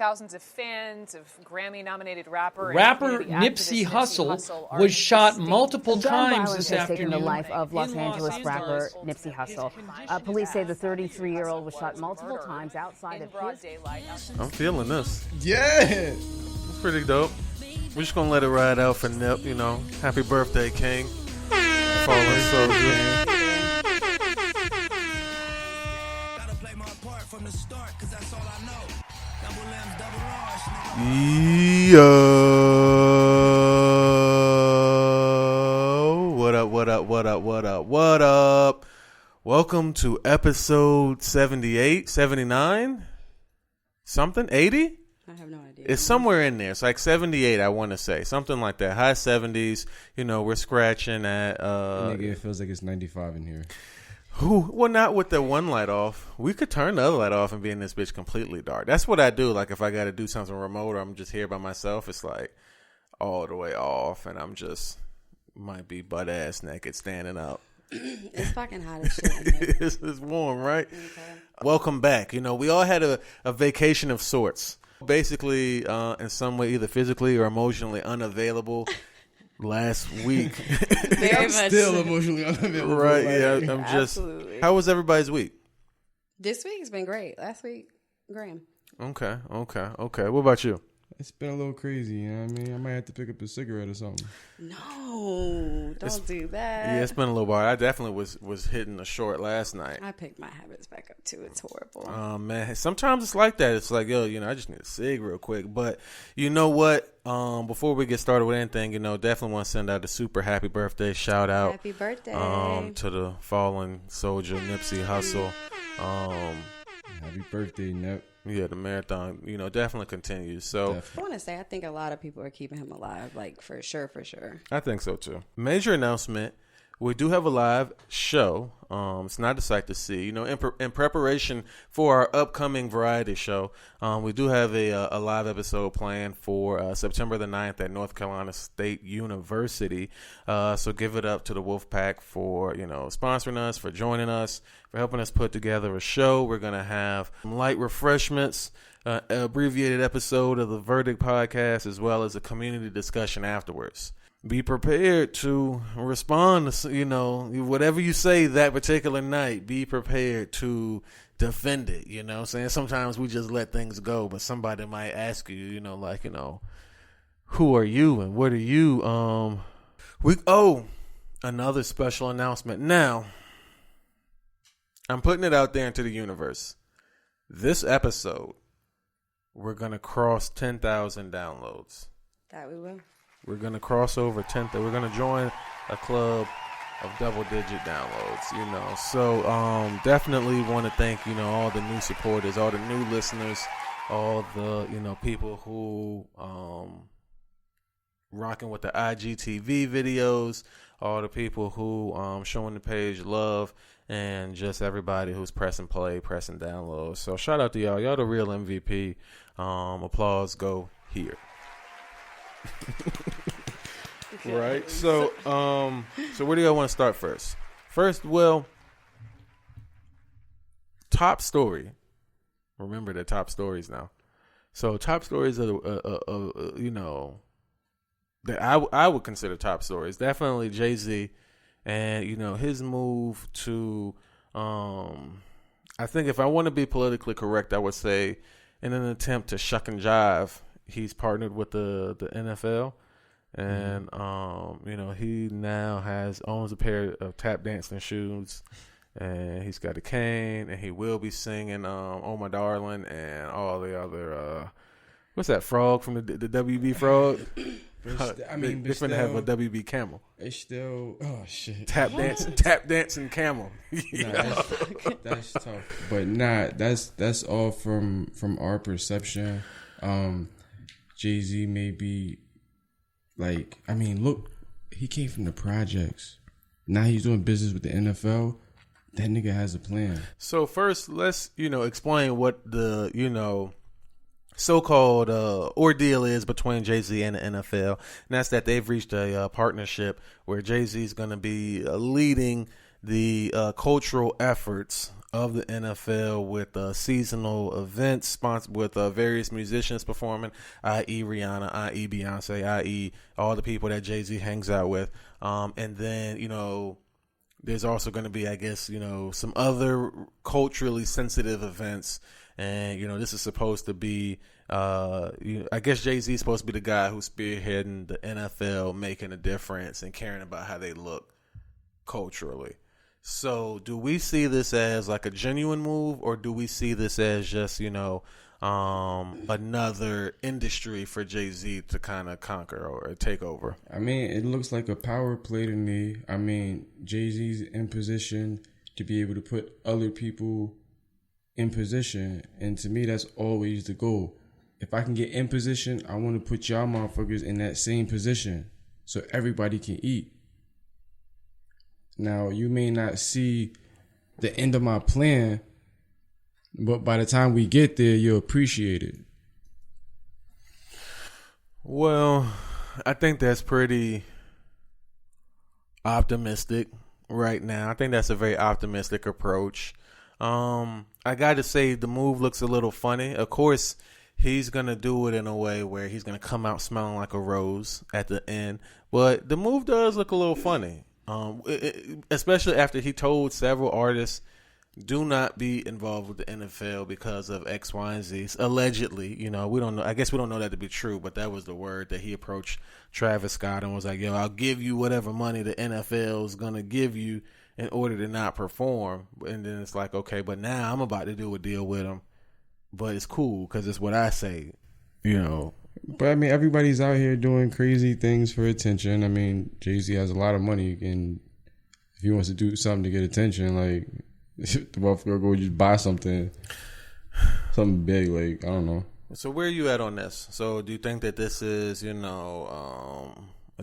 thousands of fans of Grammy-nominated rapper Nipsey Hussle was shot multiple times this afternoon. The life of Los Angeles rapper Nipsey Hussle. Police say the 33-year-old was shot multiple times outside of his daylight. I'm feeling this. Yeah. It's pretty dope. We're just gonna let it ride out for Nip, you know. Happy birthday, King. Fallen soldier. Yo, what up? Welcome to episode 78, 79, something, 80? I have no idea. It's somewhere in there. It's like 78, I want to say. Something like that. High 70s. You know, we're scratching at... Nigga, it feels like it's 95 in here. Well, not with the one light off. We could turn the other light off and be in this bitch completely dark. That's what I do. Like, if I got to do something remote or I'm just here by myself, it's like all the way off. And I'm just, might be butt ass naked standing up. It's fucking hot as shit in here. It's warm, right? Okay. Welcome back. You know, we all had a vacation of sorts. Basically, in some way, either physically or emotionally unavailable last week. Very much. Still emotionally unavailable. Right, like, yeah. I'm just. Absolutely. How was everybody's week? This week's been great. Last week, Graham. Okay. What about you? It's been a little crazy, you know what I mean? I might have to pick up a cigarette or something. No, don't do that. Yeah, it's been a little while. I definitely was hitting a short last night. I picked my habits back up too. It's horrible. Man, sometimes it's like that. It's like, yo, you know, I just need a cig real quick. But you know what? Before we get started with anything, you know, definitely want to send out a super happy birthday shout out. Happy birthday to the fallen soldier Nipsey Hussle. Happy birthday, Nip. Yeah, the marathon, you know, definitely continues. So I want to say, I think a lot of people are keeping him alive, like for sure. I think so too. Major announcement. We do have a live show. It's not a sight to see. You know, in preparation for our upcoming variety show, we do have a live episode planned for September the 9th at North Carolina State University. So give it up to the Wolfpack for, you know, sponsoring us, for joining us, for helping us put together a show. We're going to have some light refreshments, abbreviated episode of the Verdict podcast, as well as a community discussion afterwards. Be prepared to respond to, you know, whatever you say that particular night, be prepared to defend it, you know what I'm saying? Sometimes we just let things go, but somebody might ask you, you know, like, you know, who are you and what are you? Another special announcement. Now, I'm putting it out there into the universe. This episode, we're going to cross 10,000 downloads. That we will. We're going to cross over 10,000. We're going to join a club of double-digit downloads, you know. So definitely want to thank, you know, all the new supporters, all the new listeners, all the, you know, people who rocking with the IGTV videos, all the people who showing the page love, and just everybody who's pressing play, pressing download. So shout out to y'all. Y'all the real MVP. Applause go here. Right. So where do y'all want to start first? Well, top story. Remember the top stories now. So top stories are you know, that I would consider top stories. Definitely Jay-Z, and you know, his move to I think if I want to be politically correct, I would say in an attempt to shuck and jive, he's partnered with the NFL, and you know, he now owns a pair of tap dancing shoes, and he's got a cane, and he will be singing "Oh My Darling" and all the other what's that frog from the WB Frog? I mean, they're gonna have a WB Camel. It's still tap dancing camel. Nah, that's tough, but that's all from our perception. Jay-Z may be like, I mean, look, he came from the projects. Now he's doing business with the NFL. That nigga has a plan. So first, let's, you know, explain what the, you know, so-called ordeal is between Jay-Z and the NFL. And that's that they've reached a partnership where Jay-Z is going to be leading the cultural efforts of the NFL with seasonal events sponsored with various musicians performing, i.e. Rihanna, i.e. Beyonce, i.e. all the people that Jay-Z hangs out with. And then, there's also going to be, I guess, some other culturally sensitive events. And, this is supposed to be, I guess Jay-Z is supposed to be the guy who's spearheading the NFL, making a difference and caring about how they look culturally. So do we see this as like a genuine move, or do we see this as just, another industry for Jay-Z to kind of conquer or take over? I mean, it looks like a power play to me. I mean, Jay-Z's in position to be able to put other people in position. And to me, that's always the goal. If I can get in position, I want to put y'all motherfuckers in that same position so everybody can eat. Now, you may not see the end of my plan, but by the time we get there, you'll appreciate it. Well, I think that's pretty optimistic right now. I think that's a very optimistic approach. I got to say, the move looks a little funny. Of course, he's going to do it in a way where he's going to come out smelling like a rose at the end. But the move does look a little funny. Especially after he told several artists, do not be involved with the NFL because of X, Y, and Z. Allegedly, we don't know. I guess we don't know that to be true, but that was the word that he approached Travis Scott and was like, yo, I'll give you whatever money the NFL is going to give you in order to not perform. And then it's like, okay, but now I'm about to do a deal with him. But it's cool because it's what I say, But I mean, everybody's out here doing crazy things for attention. I mean, Jay-Z has a lot of money, and if he wants to do something to get attention, like, the motherfucker go just buy something big, like, I don't know. So where are you at on this? So do you think that this is, a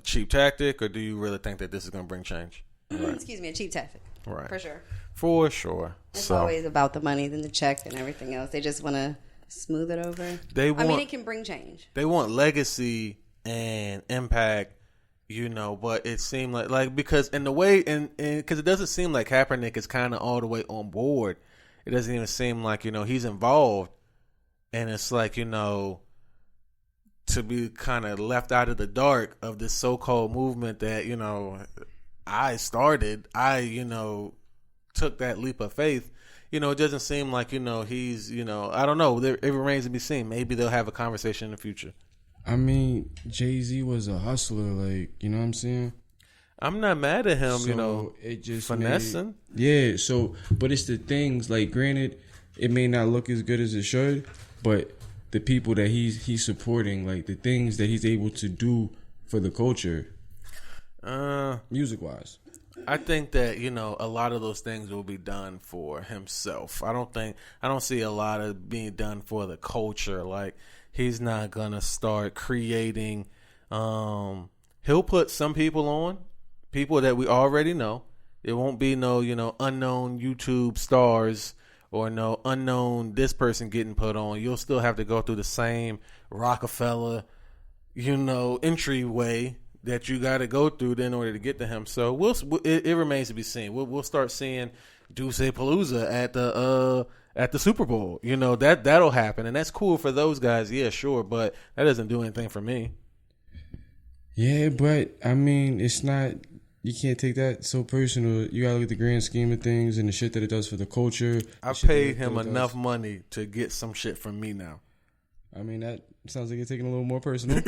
cheap tactic, or do you really think that this is going to bring change? Right. Excuse me, a cheap tactic. Right. For sure. For sure. It's always about the money, then the check and everything else. They just want to smooth it over. It can bring change. They want legacy and impact, but it seemed like because in the way because it doesn't seem like Kaepernick is kind of all the way on board. It doesn't even seem like he's involved, and it's like to be kind of left out of the dark of this so-called movement that I started. I took that leap of faith. It doesn't seem like, he's, I don't know. It remains to be seen. Maybe they'll have a conversation in the future. I mean, Jay-Z was a hustler, like, you know what I'm saying? I'm not mad at him, it just finessing. But it's the things, like, granted, it may not look as good as it should, but the people that he's supporting, like, the things that he's able to do for the culture, music-wise. I think that, a lot of those things will be done for himself. I don't see a lot of being done for the culture. Like, he's not going to start creating, he'll put some people that we already know. It won't be no, unknown YouTube stars or no unknown this person getting put on. You'll still have to go through the same Rockefeller, entryway that you got to go through in order to get to him. So it remains to be seen. We'll start seeing Deuce Palooza at the Super Bowl. That'll happen, and that's cool for those guys. Yeah, sure, but that doesn't do anything for me. Yeah, but I mean, it's not. You can't take that so personal. You gotta look at the grand scheme of things and the shit that it does for the culture. I paid him enough money to get some shit from me now. I mean, that sounds like you're taking a little more personal.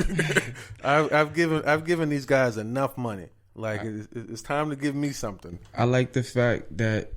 I've given these guys enough money. Like, it's time to give me something. I like the fact that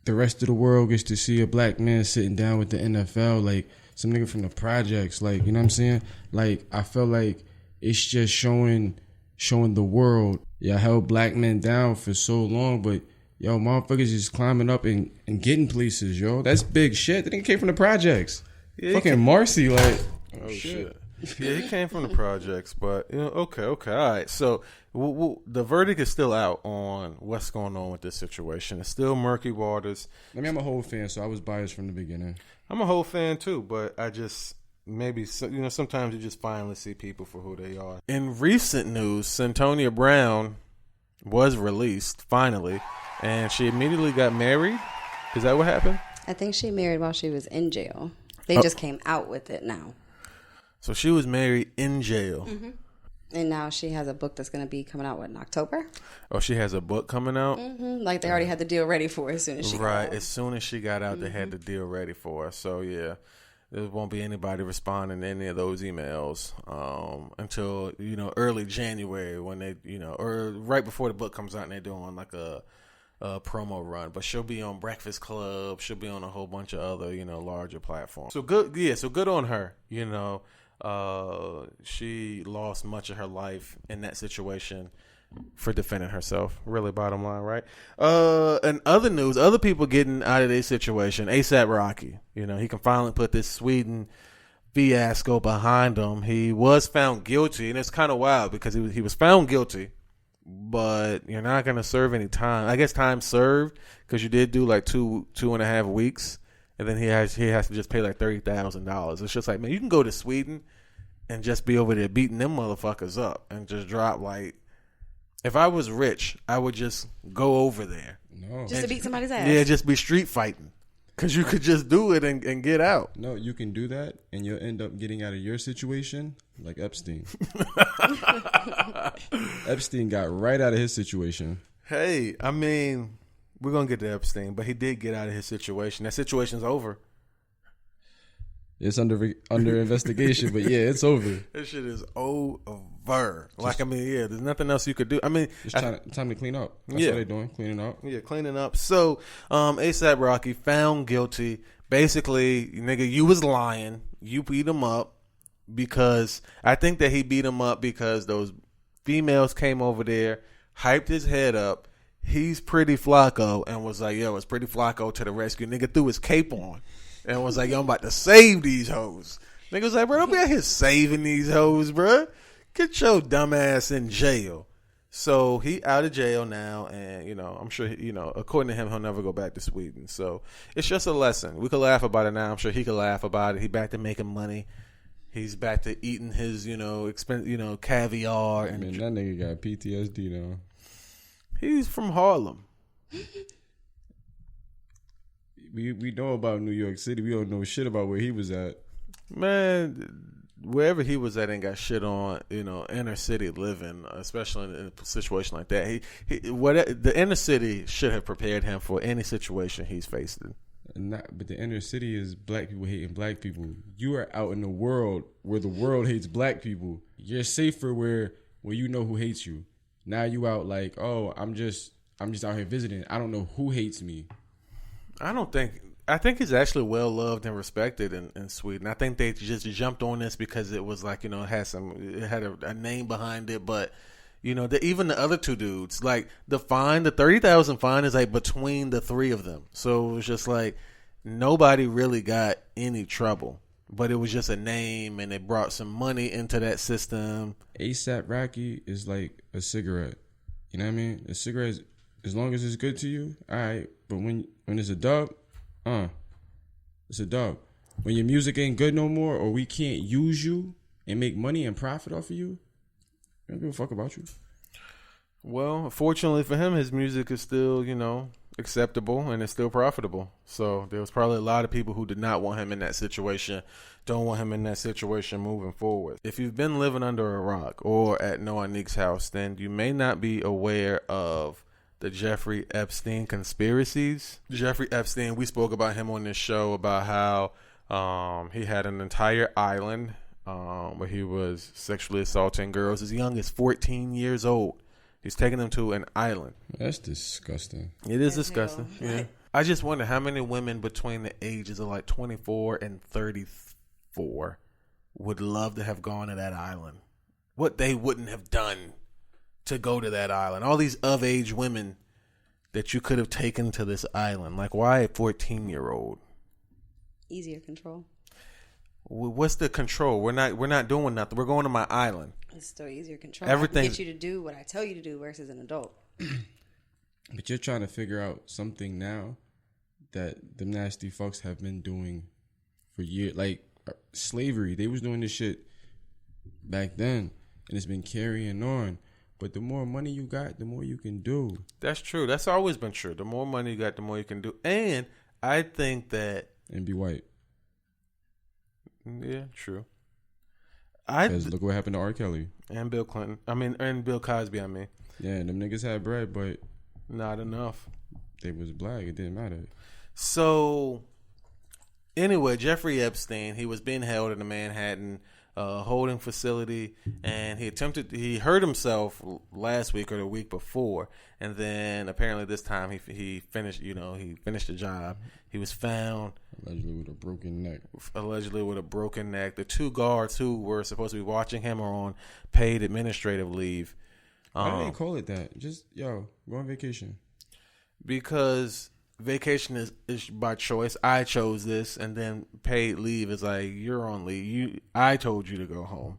the rest of the world gets to see a black man sitting down with the NFL, like some nigga from the projects. Like, you know what I'm saying? Like, I feel like it's just showing the world, y'all held black men down for so long, but yo, motherfuckers just climbing up and getting places, yo. That's big shit. That nigga came from the projects. Yeah, fucking Marcy, like, oh shit. Yeah, he came from the projects, but okay, all right. So the verdict is still out on what's going on with this situation. It's still murky waters. I mean, I'm a whole fan, so I was biased from the beginning. I'm a whole fan too, but I just sometimes you just finally see people for who they are. In recent news, Centonia Brown was released finally, and she immediately got married. Is that what happened? I think she married while she was in jail. They just came out with it now. So she was married in jail. Mm-hmm. And now she has a book that's going to be coming out, in October? Oh, she has a book coming out? Mm-hmm. Like they already had the deal ready for her as soon as she got out. As soon as she got out, they had the deal ready for her. So, yeah, there won't be anybody responding to any of those emails until, early January when they, or right before the book comes out and they're doing like a promo run. But she'll be on Breakfast Club. She'll be on a whole bunch of other, larger platforms. So good. Yeah, so good on her, she lost much of her life in that situation for defending herself. Really, bottom line, right? And other news, other people getting out of their situation. A$AP Rocky, he can finally put this Sweden fiasco behind him. He was found guilty, and it's kind of wild because he was found guilty, but you're not going to serve any time. I guess time served because you did do like 2.5 weeks. And then he has to just pay like $30,000. It's just like, man, you can go to Sweden and just be over there beating them motherfuckers up and just drop like. If I was rich, I would just go over there. No. Just to beat somebody's ass. Yeah, just be street fighting. Because you could just do it and get out. No, you can do that and you'll end up getting out of your situation like Epstein. Epstein got right out of his situation. Hey, I mean, we're going to get to Epstein, but he did get out of his situation. That situation's over. It's under investigation, but yeah, it's over. This shit is over. Like, I mean, yeah, there's nothing else you could do. I mean, it's time to clean up. That's what they're doing, cleaning up. Yeah, cleaning up. So, A$AP Rocky found guilty. Basically, nigga, you was lying. You beat him up because I think that he beat him up because those females came over there, hyped his head up. He's Pretty Flacco and was like, yo, it's Pretty Flacco to the rescue. Nigga threw his cape on and was like, yo, I'm about to save these hoes. Nigga was like, bro, don't be out here saving these hoes, bro. Get your dumb ass in jail. So he out of jail now, and, I'm sure, according to him, he'll never go back to Sweden. So it's just a lesson. We could laugh about it now. I'm sure he could laugh about it. He back to making money. He's back to eating his, caviar. And that nigga got PTSD now. He's from Harlem. We know about New York City. We don't know shit about where he was at. Man, wherever he was at ain't got shit on, inner city living, especially in a situation like that. The inner city should have prepared him for any situation he's facing. But the inner city is black people hating black people. You are out in the world where the world hates black people. You're safer where you know who hates you. Now you out like, oh, I'm just out here visiting. I don't know who hates me. I think he's actually well loved and respected in Sweden. I think they just jumped on this because it was like, it had a name behind it. But, even the other two dudes, like the $30,000 fine is like between the three of them. So it was just like nobody really got any trouble. But it was just a name, and it brought some money into that system. A$AP Rocky is like a cigarette. You know what I mean? A cigarette, as long as it's good to you, all right. But when it's a dub, it's a dub. When your music ain't good no more, or we can't use you and make money and profit off of you, I don't give a fuck about you. Well, fortunately for him, his music is still, acceptable and it's still profitable. So there was probably a lot of people who did not want him in that situation, don't want him in that situation moving forward. If you've been living under a rock or at Noah Neek's house, then you may not be aware of the Jeffrey Epstein conspiracies. Jeffrey Epstein, we spoke about him on this show about how he had an entire island where he was sexually assaulting girls as young as 14 years old. He's taking them to an island. That's disgusting. It is disgusting. Yeah. I just wonder how many women between the ages of like 24 and 34 would love to have gone to that island. What they wouldn't have done to go to that island. All these of age women that you could have taken to this island. Like, why a 14-year-old? Easier control. What's the control? We're not doing nothing. We're going to my island. It's still easier control. Everything. I can get you to do what I tell you to do versus an adult. But you're trying to figure out something now that the nasty fucks have been doing for years. Like slavery. They was doing this shit back then, and it's been carrying on. But the more money you got, the more you can do. That's true. That's always been true. The more money you got, the more you can do. And I think that... And be white. Yeah, true. Because look what happened to R. Kelly. And Bill Clinton. And Bill Cosby, Yeah, them niggas had bread, but... Not enough. They was black. It didn't matter. So, anyway, Jeffrey Epstein, he was being held in a Manhattan holding facility, and he hurt himself last week or the week before, and then apparently this time he finished the job. He was found allegedly with a broken neck. The two guards who were supposed to be watching him are on paid administrative leave. Why do they call it that? Just go on vacation. Because vacation is by choice. I chose this, and then paid leave is like, you're on leave. I told you to go home.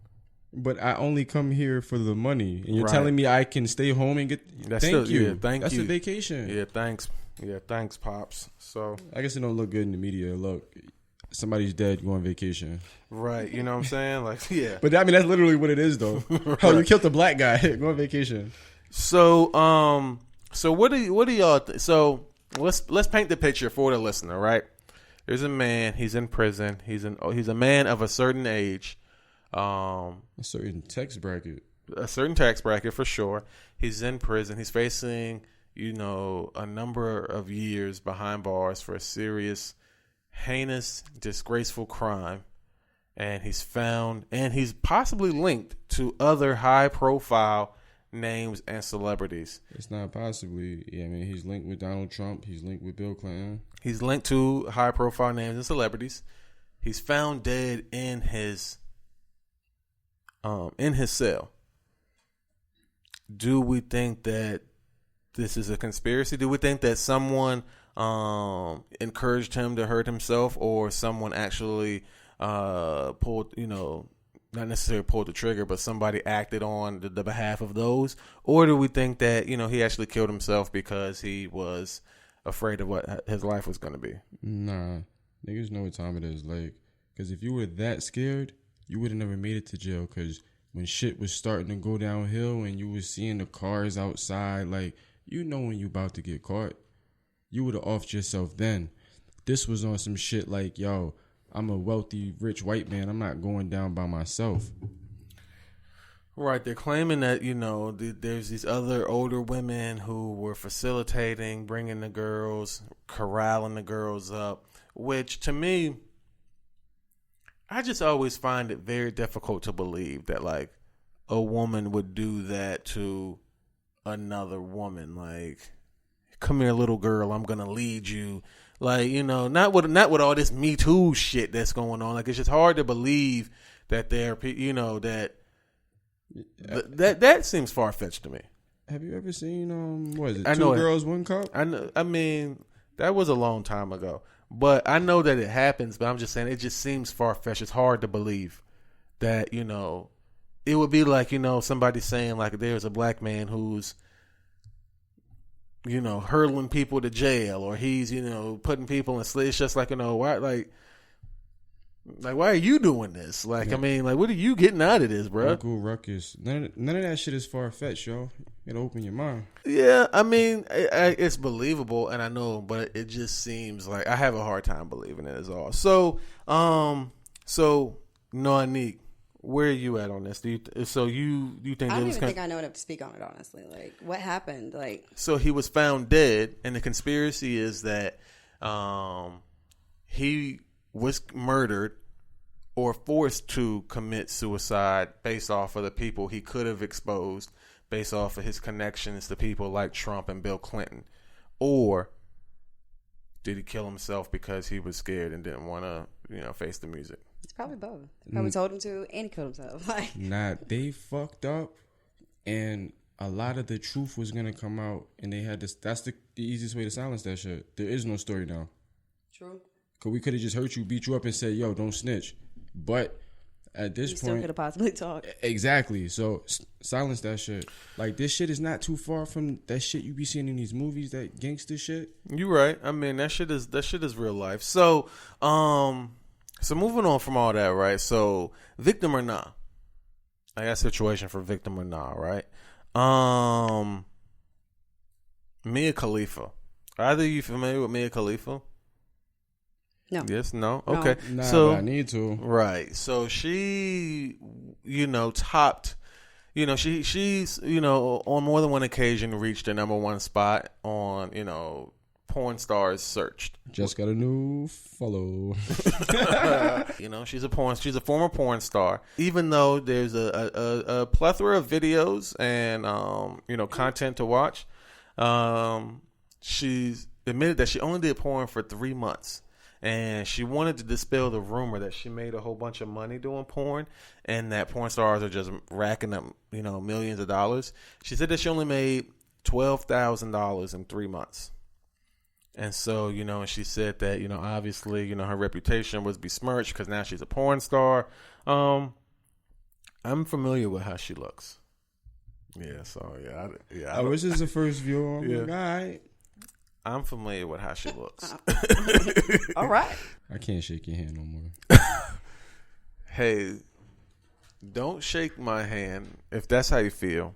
But I only come here for the money, and you're telling me I can stay home and get. Thank you. That's a vacation. Yeah, thanks. Yeah, thanks, pops. So I guess it don't look good in the media. Look, somebody's dead. Go on vacation. Right. You know what I'm saying? Like, yeah. But I mean, that's literally what it is, though. Right. Oh, you killed the black guy. Go on vacation. So, so what do y'all think? So let's paint the picture for the listener, right? There's a man. He's in prison. He's a man of a certain age. A certain tax bracket. A certain tax bracket for sure. He's in prison. He's facing, a number of years behind bars for a serious, heinous, disgraceful crime. And he's found, and he's possibly linked to other high-profile names and celebrities. It's not possibly. Yeah, I mean, he's linked with Donald Trump. He's linked with Bill Clinton. He's linked to high-profile names and celebrities. He's found dead in his cell. Do we think that this is a conspiracy? Do we think that someone encouraged him to hurt himself, or someone actually pulled, not necessarily pulled the trigger, but somebody acted on the behalf of those? Or do we think that, he actually killed himself because he was afraid of what his life was going to be? Nah, niggas know what time it is. Like, because if you were that scared, you would have never made it to jail. Because when shit was starting to go downhill and you was seeing the cars outside, like, when you about to get caught, you would have offed yourself then. This was on some shit like, yo, I'm a wealthy, rich white man. I'm not going down by myself. Right. They're claiming that, there's these other older women who were facilitating, bringing the girls, corralling the girls up, which to me, I just always find it very difficult to believe that, like, a woman would do that to another woman. Like, come here, little girl, I'm going to lead you. Like, not with all this Me Too shit that's going on. Like, it's just hard to believe that there are, that seems far-fetched to me. Have you ever seen, what is it, Two Girls, One Cup? I mean, that was a long time ago. But I know that it happens, but I'm just saying it just seems far-fetched. It's hard to believe that, it would be like, somebody saying, like, there's a black man who's, hurling people to jail, or he's, putting people in slaves. It's just like, why, why are you doing this? Like, yeah. I mean, like, what are you getting out of this, bro? Uncle Ruckus. None of that shit is far-fetched, yo. It'll open your mind. Yeah, I mean, it's believable, and I know, but it just seems like I have a hard time believing it is all. So, Noanique, where are you at on this? Do you think I don't even think I know enough to speak on it, honestly. Like, what happened? Like, so he was found dead, and the conspiracy is that he was murdered or forced to commit suicide based off of the people he could have exposed, based off of his connections to people like Trump and Bill Clinton. Or did he kill himself because he was scared and didn't want to, face the music? It's probably both. They probably told him to, and he killed himself. Nah, they fucked up, and a lot of the truth was gonna come out, and they had this. That's the easiest way to silence that shit. There is no story now. True. Cause we could have just hurt you, beat you up, and said, "Yo, don't snitch." But at this point, still could have possibly talked. Exactly. So silence that shit. Like, this shit is not too far from that shit you be seeing in these movies. That gangster shit. You're right. I mean, that shit is real life. So, so moving on from all that, right? So, victim or not? I got a situation for victim or not, right? Mia Khalifa. Either you familiar with Mia Khalifa? No. Yes, no? Okay. Nah, so but I need to. Right. So she, topped, she's, on more than one occasion reached the number one spot on, porn stars searched. Just got a new follow. She's a former porn star. Even though there's a plethora of videos and, content to watch, she's admitted that she only did porn for 3 months. And she wanted to dispel the rumor that she made a whole bunch of money doing porn and that porn stars are just racking up, millions of dollars. She said that she only made $12,000 in 3 months. And so, and she said that, obviously, her reputation was besmirched because now she's a porn star. I'm familiar with how she looks. Yeah, so, yeah. I wish this is the first view. I'm Yeah. like, all right. I'm familiar with how she looks. All right. I can't shake your hand no more. Hey, don't shake my hand if that's how you feel.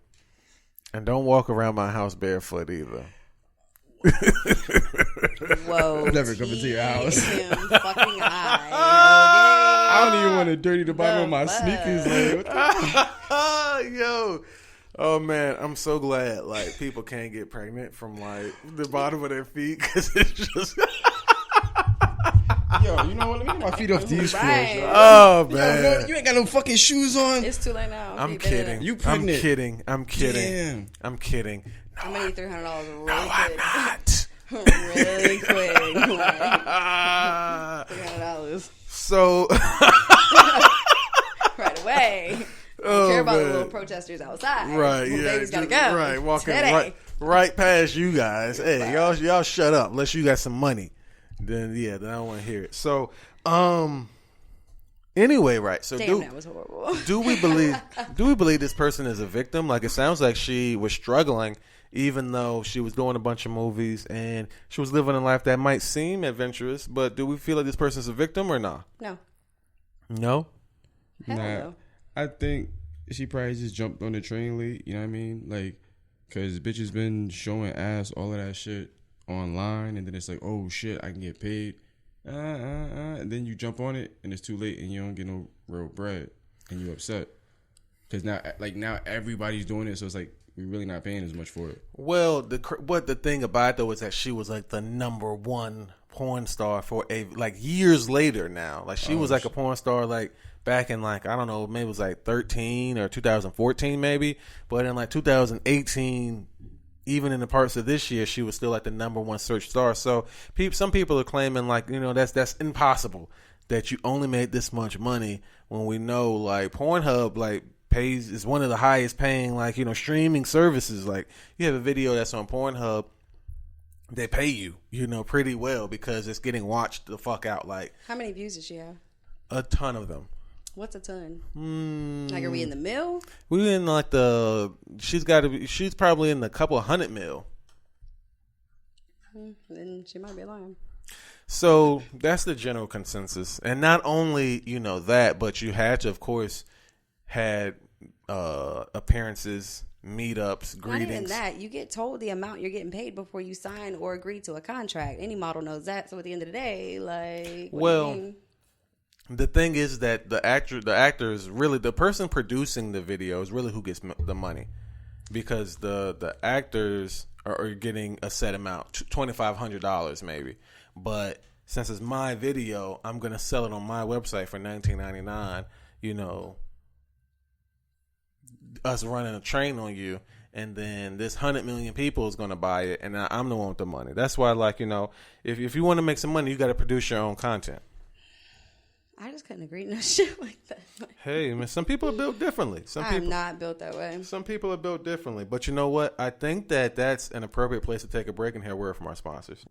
And don't walk around my house barefoot either. Whoa. I'm never coming to your house. Him fucking high. I don't even want to dirty the bottom of my sneakers. Like, what the Yo. Oh man, I'm so glad people can't get pregnant from the bottom of their feet because it's just. Yo, you know what? Let me get my feet off these floors. Right. Oh man, Yo, you ain't got no fucking shoes on. It's too late now. I'm kidding. You pregnant? I'm kidding. Damn. I'm kidding. I'm gonna need $300 really No, I'm quick. not. Really quick. $300. So. Right away. I don't care about the little protesters outside. Right, Little yeah. baby's gotta go. Right, walking Today. right past you guys. Hey, y'all shut up unless you got some money. Then I don't want to hear it. So, anyway, right. So Damn, that was horrible. do we believe this person is a victim? Like, it sounds like she was struggling even though she was doing a bunch of movies and she was living a life that might seem adventurous, but do we feel like this person's a victim or not? No. No? Hell no. I think she probably just jumped on the train late. You know what I mean? Like, because bitches been showing ass, all of that shit online, and then it's like, oh shit, I can get paid. And then you jump on it, and it's too late, and you don't get no real bread, and you upset. Because now everybody's doing it, so it's like, we're really not paying as much for it. Well, the thing about it though is that she was the number one porn star for years later now. Like she was a porn star back in I don't know, maybe it was 13 or 2014 maybe, but in 2018, even in the parts of this year, she was still the number one search star. So some people are claiming that's impossible that you only made this much money when we know Pornhub is one of the highest paying streaming services. You have a video that's on Pornhub, they pay you pretty well because it's getting watched the fuck out. How many views does she have? A ton of them. What's a ton? Are we in the mill? We in she's probably in the couple of 100 mil. Then she might be lying. So that's the general consensus. And not only that, but you had to, of course, had appearances, meetups, greetings. Not even that. You get told the amount you're getting paid before you sign or agree to a contract. Any model knows that. So at the end of the day, the thing is that the actor is really the person producing the video is really who gets the money, because the actors are getting a set amount, $2,500 maybe. But since it's my video, I'm gonna sell it on my website for $19.99. Us running a train on you, and then this 100 million people is going to buy it, and I'm the one with the money. That's why, if you want to make some money, you got to produce your own content. I just couldn't agree to no shit like that. Hey, man, some people are built differently. I'm not built that way. Some people are built differently. But you know what? I think that's an appropriate place to take a break and hear a word from our sponsors.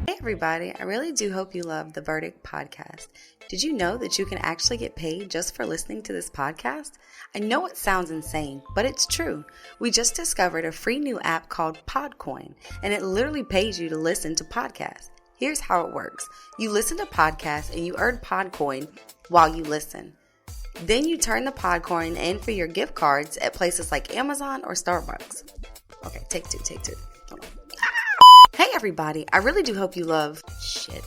Hey everybody, I really do hope you love the Verdict podcast. Did you know that you can actually get paid just for listening to this podcast? I know it sounds insane, but it's true. We just discovered a free new app called Podcoin, and it literally pays you to listen to podcasts. Here's how it works. You listen to podcasts and you earn Podcoin while you listen. Then you turn the Podcoin in for your gift cards at places like Amazon or Starbucks. Okay, take two. Hold on. Hey everybody, I really do hope you love... Shit.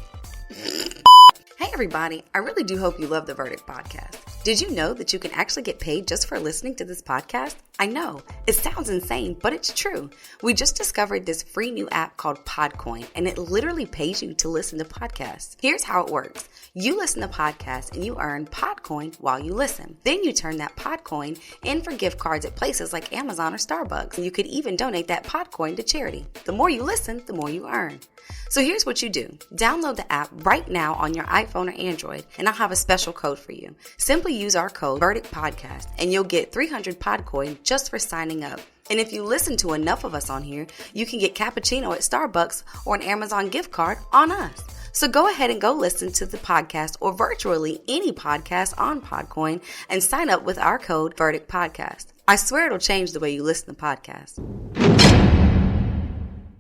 Hey everybody, I really do hope you love the Verdict Podcast. Did you know that you can actually get paid just for listening to this podcast? I know, it sounds insane, but it's true. We just discovered this free new app called Podcoin, and it literally pays you to listen to podcasts. Here's how it works. You listen to podcasts and you earn Podcoin while you listen. Then you turn that Podcoin in for gift cards at places like Amazon or Starbucks. You could even donate that Podcoin to charity. The more you listen, the more you earn. So here's what you do. Download the app right now on your iPhone or Android, and I'll have a special code for you. Simply use our code Verdict Podcast, and you'll get 300 Podcoin just for signing up. And if you listen to enough of us on here, you can get cappuccino at Starbucks or an Amazon gift card on us. So go ahead and go listen to the podcast or virtually any podcast on Podcoin and sign up with our code Verdict Podcast. I swear it'll change the way you listen to podcasts.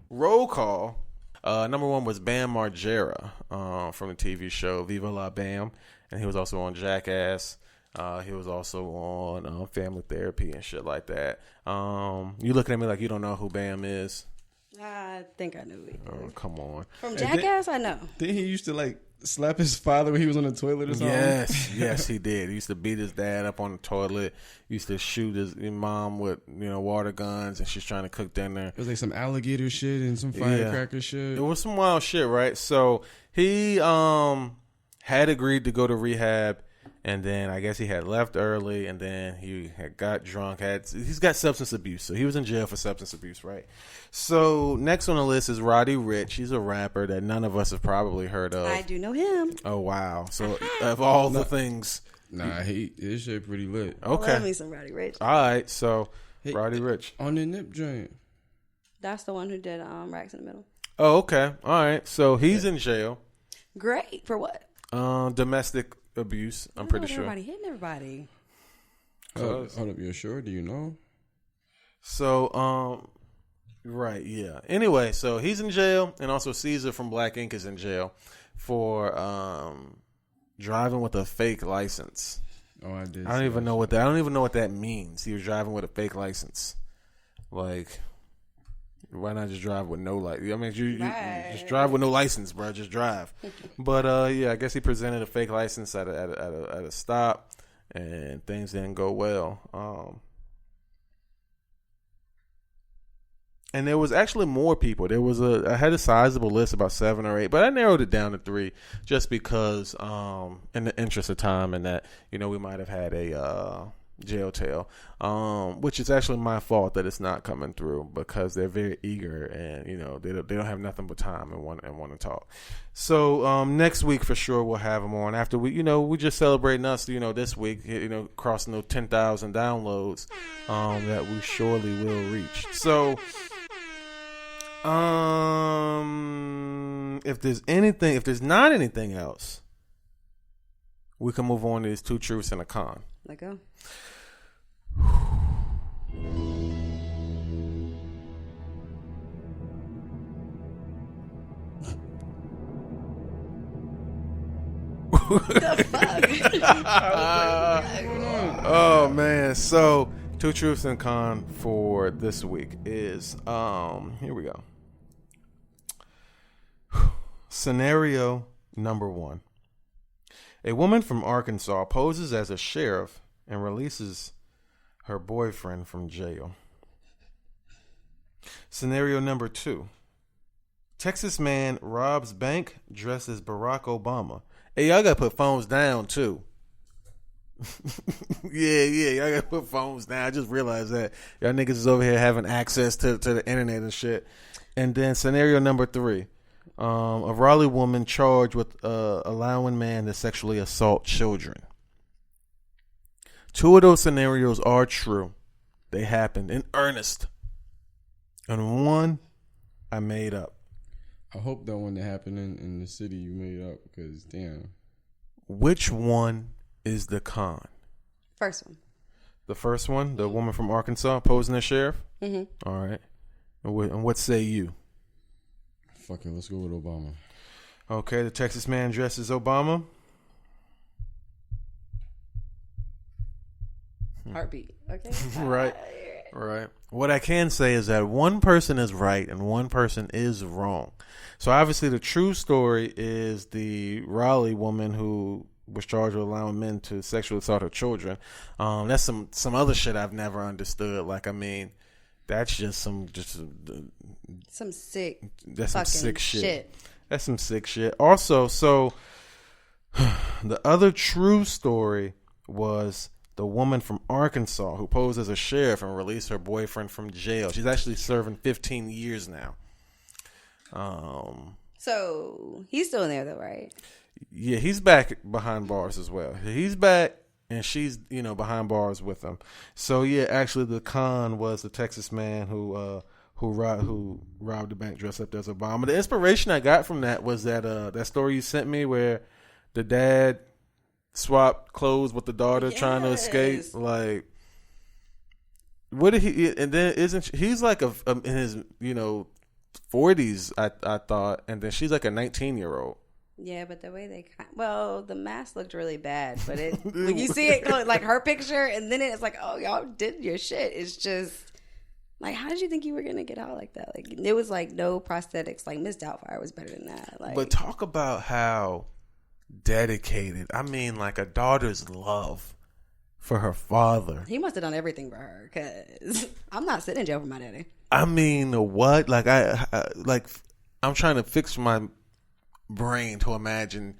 Roll call. Number one was Bam Margera from the TV show Viva La Bam, and he was also on Jackass. He was also on Family Therapy and shit like that. You looking at me like you don't know who Bam is? I think I knew it. Oh, come on. From Jackass, I know. Then he used to like slap his father when he was on the toilet or something? Yes, he did. He used to beat his dad up on the toilet. He used to shoot his mom with, water guns, and she's trying to cook dinner. It was like some alligator shit and some firecracker shit. It was some wild shit, right? So he had agreed to go to rehab, and then I guess he had left early, and then he had got drunk. He's got substance abuse, so he was in jail for substance abuse, right? So next on the list is Roddy Ricch. He's a rapper that none of us have probably heard of. I do know him. Oh wow! So of all the things, his shit pretty lit. Okay, I love me some Roddy Ricch. All right, so Roddy Ricch on the Nip joint. That's the one who did Racks in the Middle. Oh, okay. All right, so he's in jail. Great for what? Domestic abuse. I'm pretty sure. Everybody hitting everybody. Hold up, you're sure? Do you know? So, right, yeah. Anyway, so he's in jail, and also Caesar from Black Ink is in jail for driving with a fake license. Oh, I did. I don't even know what that means. He was driving with a fake license. Like, why not just drive with no license? I mean, you just drive with no license, bro. Just drive. But I guess he presented a fake license at a stop, and things didn't go well. And there was actually more people. I had a sizable list, about 7 or 8, but I narrowed it down to 3 just because, in the interest of time, and that we might have had a jail tale, which is actually my fault that it's not coming through because they're very eager and they don't have nothing but time and want to talk. So next week for sure we'll have them on after we just celebrating us this week crossing those 10,000 downloads that we surely will reach. So if there's not anything else, we can move on to these 2 truths and a con. Let go. The fuck? Oh man, so 2 truths and con for this week is here we go. Scenario number 1. A woman from Arkansas poses as a sheriff and releases her boyfriend from jail. Scenario number 2. Texas man robs bank dressed as Barack Obama. Hey, y'all gotta put phones down too. Yeah, y'all gotta put phones down. I just realized that y'all niggas is over here having access to the internet and shit. And then scenario number 3. A Raleigh woman charged with allowing man to sexually assault children. 2 of those scenarios are true. They happened in earnest. And 1 I made up. I hope that one that happened in the city you made up, because damn. Which one is the con? First one. The first one, the woman from Arkansas posing as sheriff? Mm-hmm. All right. And what say you? Fuck it, let's go with Obama. Okay, the Texas man dressed as Obama. heartbeat. Okay. Right. What I can say is that one person is right and one person is wrong. So obviously the true story is the Raleigh woman who was charged with allowing men to sexually assault her children. That's some other shit I've never understood. Like, I mean, that's just some sick. That's some sick shit. That's some sick shit. Also, so the other true story was the woman from Arkansas who posed as a sheriff and released her boyfriend from jail. She's actually serving 15 years now. So he's still in there though, right? Yeah, he's back behind bars as well. He's back, and she's behind bars with him. So yeah, actually, the con was the Texas man who robbed the bank dressed up as Obama. The inspiration I got from that was that story you sent me where the dad swapped clothes with the daughter trying to escape. Like, what did he? And then he's like in his 40s, I thought, and then she's like a 19-year-old. Yeah, but the way the mask looked really bad, but when you see it like her picture, and then it's like, oh, y'all did your shit. It's just like, how did you think you were gonna get out like that? Like, it was like no prosthetics. Like, Miss Doubtfire was better than that. Like, but talk about how dedicated. I mean, like a daughter's love for her father. He must have done everything for her, because I'm not sitting in jail for my daddy. I mean, what? Like, I'm trying to fix my brain to imagine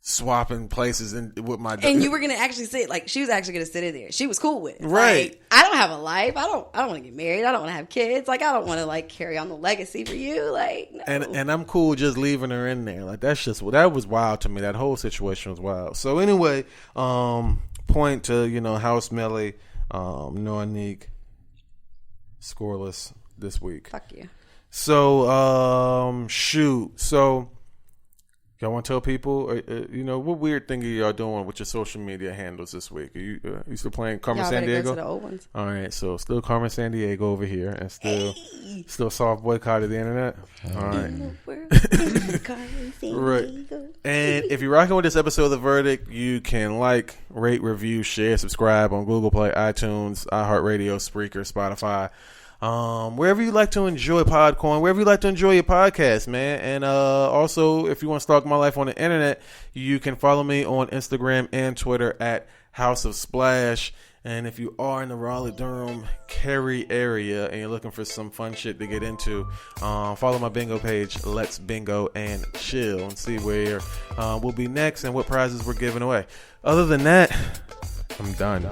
swapping places with my daughter. And you were gonna actually sit, like, she was actually gonna sit in there. She was cool with it. Right. Like, I don't have a life. I don't want to get married. I don't want to have kids. Like, I don't want to like carry on the legacy for you. Like, no. And I'm cool just leaving her in there. Like, that was wild to me. That whole situation was wild. So anyway, point to House Melly, Noanique, scoreless this week. Fuck you. So shoot. So y'all want to tell people, what weird thing are y'all doing with your social media handles this week? Are you still playing Carmen San Diego? Go to the old ones. All right, so still Carmen San Diego over here, and still soft boycotted the internet. All right. Right. And if you're rocking with this episode of The Verdict, you can like, rate, review, share, subscribe on Google Play, iTunes, iHeartRadio, Spreaker, Spotify. Wherever you like to enjoy Podcoin, wherever you like to enjoy your podcast, man. And also, if you want to stalk my life on the internet, you can follow me on Instagram and Twitter at House of Splash. And if you are in the Raleigh-Durham, Cary area and you're looking for some fun shit to get into, follow my bingo page, Let's Bingo and Chill, and see where we'll be next and what prizes we're giving away. Other than that, I'm done.